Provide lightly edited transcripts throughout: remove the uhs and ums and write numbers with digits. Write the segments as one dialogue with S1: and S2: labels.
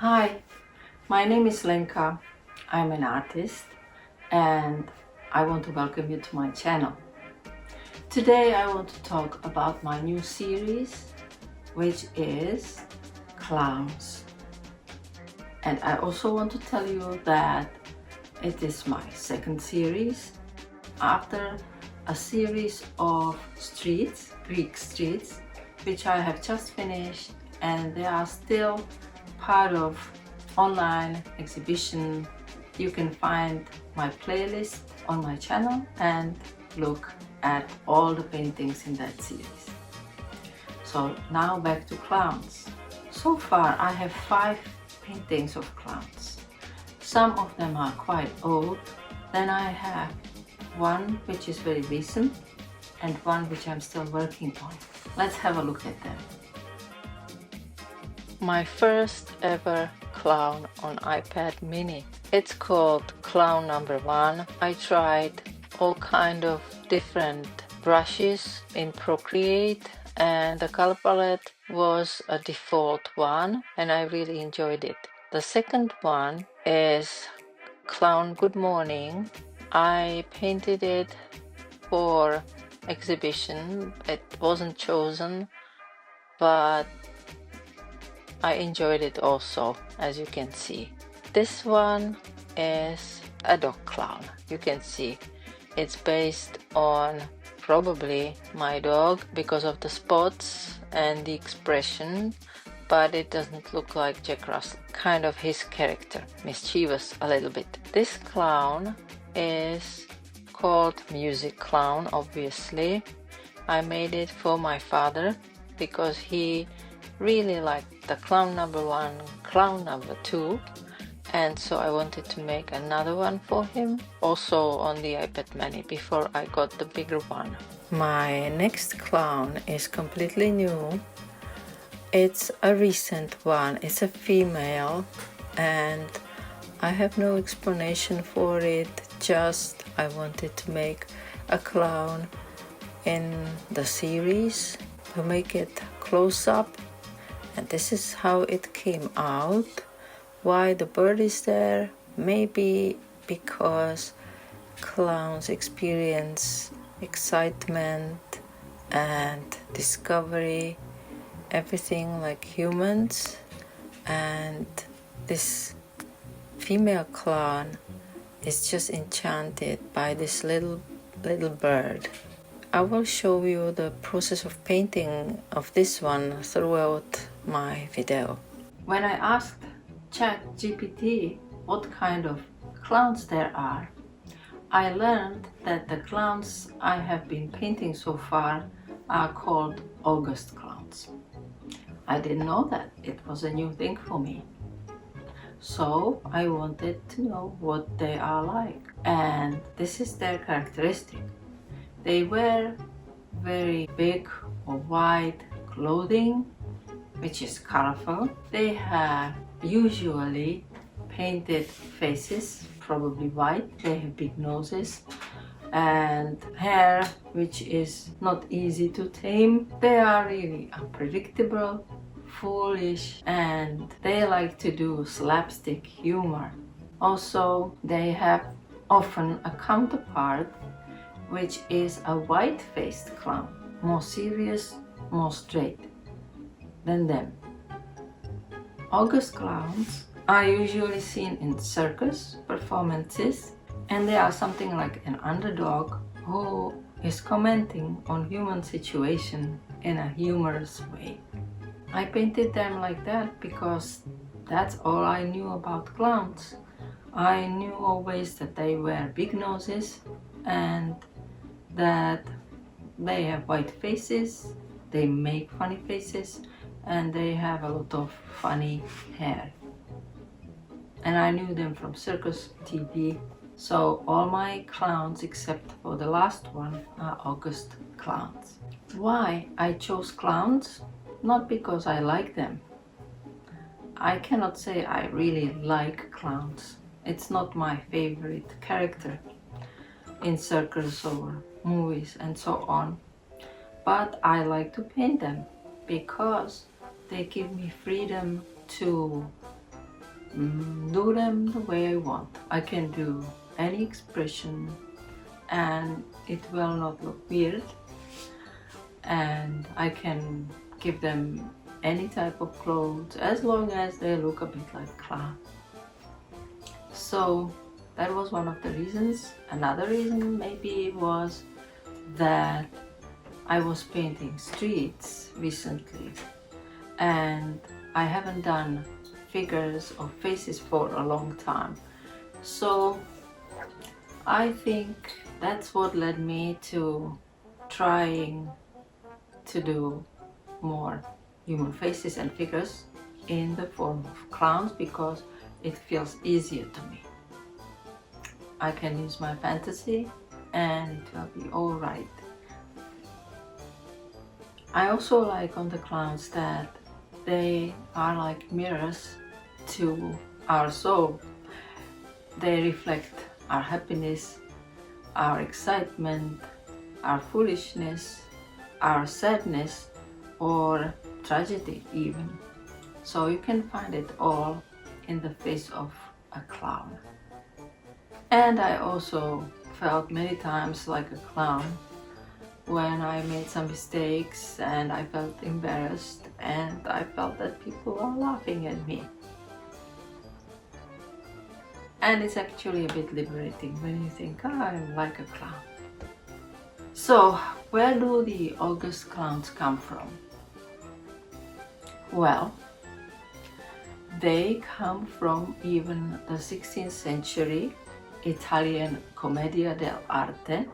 S1: Hi, my name is Lenka. I'm an artist and I want to welcome you to my channel. Today I want to talk about my new series, which is Clowns. And I also want to tell you that it is my second series after a series of streets, Greek streets, which I have just finished, and they are still part of online exhibition. You can find my playlist on my channel and look at all the paintings in that series. So now back to clowns. So far I have 5 paintings of clowns. Some of them are quite old. Then I have one which is very recent and one which I'm still working on. Let's have a look at them. My first ever clown on iPad mini. It's called Clown Number 1. I tried all kind of different brushes in Procreate and the color palette was a default one and I really enjoyed it. The second one is Clown Good Morning. I painted it for exhibition. It wasn't chosen, but I enjoyed it also, as you can see. This one is a dog clown. You can see it's based on probably my dog because of the spots and the expression, but it doesn't look like Jack Russell, kind of his character, mischievous a little bit. This clown is called Music Clown, obviously. I made it for my father because he really liked the Clown Number 1, Clown Number 2, and so I wanted to make another one for him, also on the iPad mini before I got the bigger one. My next clown is completely new. It's a recent one. It's a female and I have no explanation for it, just I wanted to make a clown in the series to make it close up. And this is how it came out. Why the bird is there? Maybe because clowns experience excitement and discovery, everything like humans, and this female clown is just enchanted by this little bird. I will show you the process of painting of this one throughout my video. When I asked ChatGPT what kind of clowns there are, I learned that the clowns I have been painting so far are called August clowns. I didn't know that. It was a new thing for me. So I wanted to know what they are like. And this is their characteristic. They wear very big or wide clothing, which is colorful. They have usually painted faces, probably white. They have big noses and hair, which is not easy to tame. They are really unpredictable, foolish, and they like to do slapstick humor. Also, they have often a counterpart, which is a white-faced clown, more serious, more straight than them. August clowns are usually seen in circus performances, and they are something like an underdog who is commenting on human situation in a humorous way. I painted them like that because that's all I knew about clowns. I knew always that they wear big noses and that they have white faces, they make funny faces, and they have a lot of funny hair. And I knew them from circus TV, so all my clowns except for the last one are August clowns. Why I chose clowns? Not because I like them. I cannot say I really like clowns. It's not my favorite character in circus or movies and so on, but I like to paint them because they give me freedom to do them the way I want. I can do any expression and it will not look weird, and I can give them any type of clothes as long as they look a bit like clown. So that was one of the reasons. Another reason maybe was that I was painting streets recently and I haven't done figures or faces for a long time. So I think that's what led me to trying to do more human faces and figures in the form of clowns, because it feels easier to me. I can use my fantasy and it will be alright. I also like on the clowns that they are like mirrors to our soul. They reflect our happiness, our excitement, our foolishness, our sadness, or tragedy even. So you can find it all in the face of a clown. And I also felt many times like a clown when I made some mistakes and I felt embarrassed and I felt that people are laughing at me. And it's actually a bit liberating when you think, I'm like a clown. So where do the August clowns come from? Well, they come from even the 16th century Italian commedia dell'arte.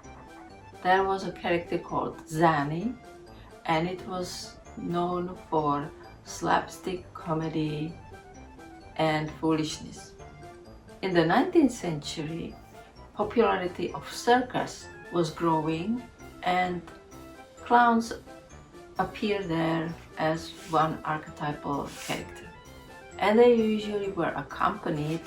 S1: There was a character called Zani, and it was known for slapstick comedy and foolishness. In the 19th century, popularity of circus was growing and clowns appear there as one archetypal character. And they usually were accompanied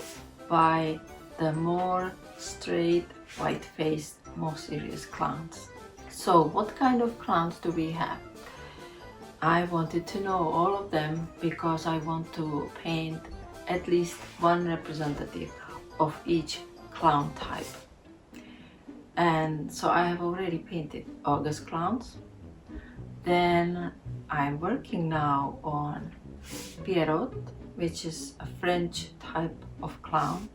S1: by the more straight, white-faced, more serious clowns. So what kind of clowns do we have? I wanted to know all of them because I want to paint at least one representative of each clown type. And so I have already painted August clowns. Then I'm working now on Pierrot, which is a French type of clown,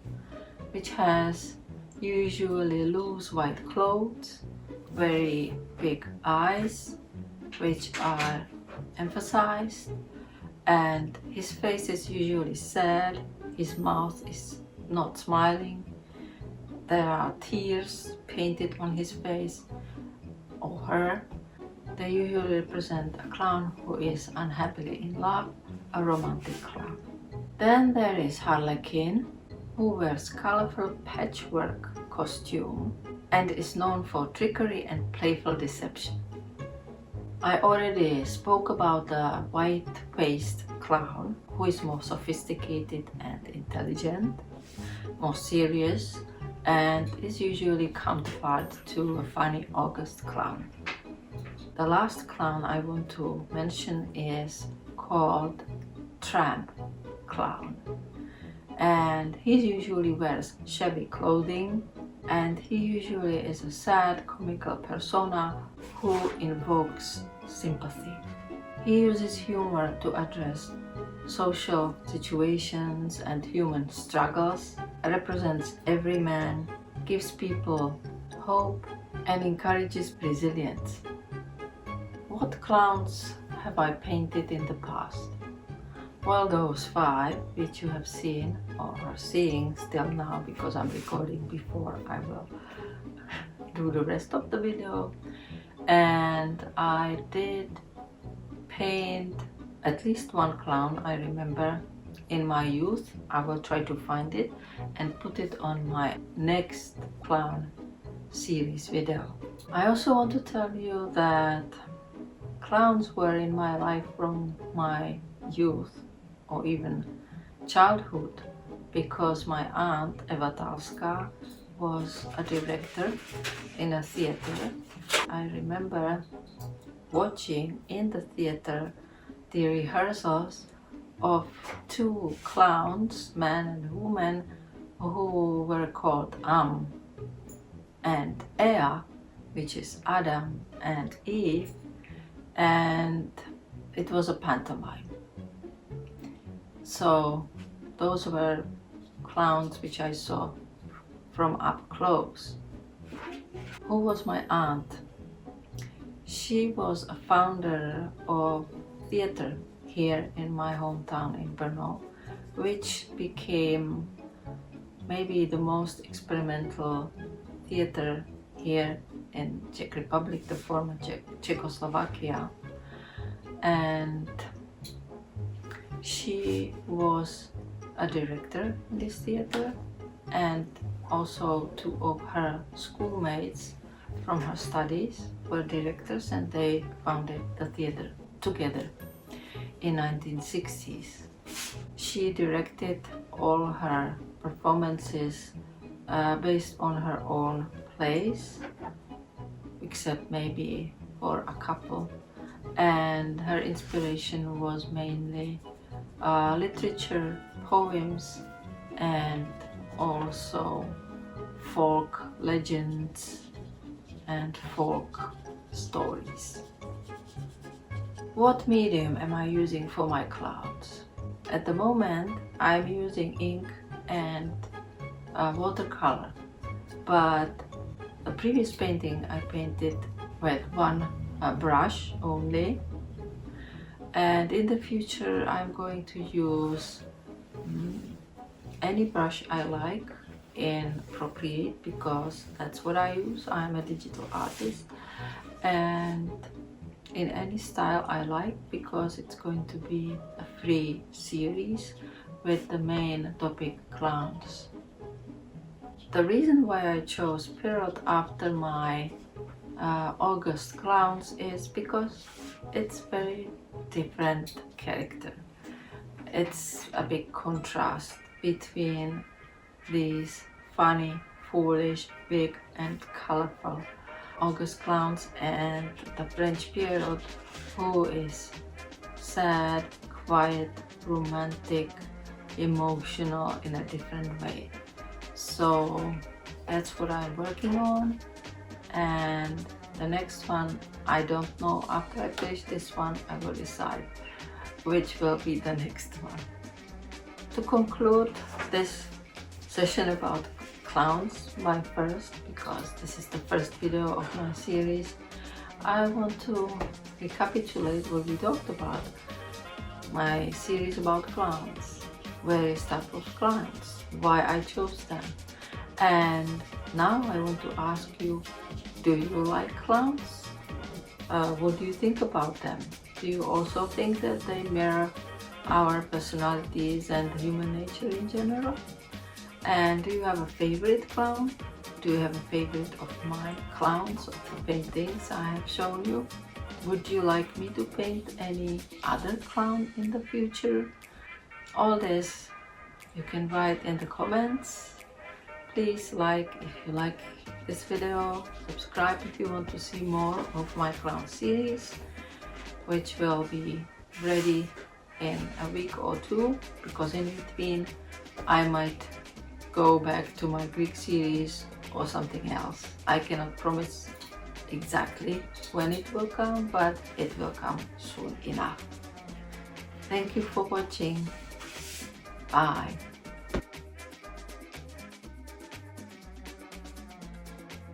S1: which has usually loose white clothes, very big eyes, which are emphasized, and his face is usually sad, his mouth is not smiling, there are tears painted on his face or her. They usually represent a clown who is unhappily in love, a romantic clown. Then there is Harlequin, who wears colorful patchwork costume and is known for trickery and playful deception. I already spoke about the white-faced clown, who is more sophisticated and intelligent, more serious, and is usually counterpart to a funny August clown. The last clown I want to mention is called Tramp clown, and he usually wears shabby clothing, and he usually is a sad comical persona who invokes sympathy. He uses humor to address social situations and human struggles, represents every man, gives people hope, and encourages resilience. What clowns have I painted in the past? Well, those 5 which you have seen or are seeing still now, because I'm recording before I will do the rest of the video. And I did paint at least one clown, I remember, in my youth. I will try to find it and put it on my next clown series video. I also want to tell you that clowns were in my life from my youth or even childhood, because my aunt Eva Talska was a director in a theater. I remember watching in the theater the rehearsals of two clowns, man and woman, who were called and Ea, which is Adam and Eve, and it was a pantomime. So those were clowns which I saw from up close. Who was my aunt? She was a founder of theater here in my hometown in Brno, which became maybe the most experimental theater here in Czech Republic, the former Czechoslovakia. And she was a director in this theater, and also two of her schoolmates from her studies were directors, and they founded the theater together in 1960s. She directed all her performances based on her own plays, except maybe for a couple, and her inspiration was mainly literature, poems, and also folk legends and folk stories. What medium am I using for my clouds? At the moment I'm using ink and watercolor, but the previous painting I painted with one brush only, and in the future I'm going to use any brush I like in Procreate, because that's what I use. I'm a digital artist, and in any style I like, because it's going to be a free series with the main topic clowns. The reason why I chose Pierrot after my August clowns is because it's very different character. It's a big contrast between these funny, foolish, big and colorful August clowns and the French Pierrot, who is sad, quiet, romantic, emotional in a different way. So that's what I'm working on, and the next one, I don't know. After I finish this one, I will decide which will be the next one. To conclude this session about clowns, my first, because this is the first video of my series, I want to recapitulate what we talked about. My series about clowns, various types of clowns, why I chose them. And now I want to ask you, do you like clowns? What do you think about them? Do you also think that they mirror our personalities and human nature in general? And do you have a favorite clown? Do you have a favorite of my clowns, of the paintings I have shown you? Would you like me to paint any other clown in the future? All this you can write in the comments. Please like if you like this video, subscribe if you want to see more of my clown series, which will be ready in a week or two, because in between I might go back to my Greek series or something else. I cannot promise exactly when it will come, but it will come soon enough. Thank you for watching. Bye.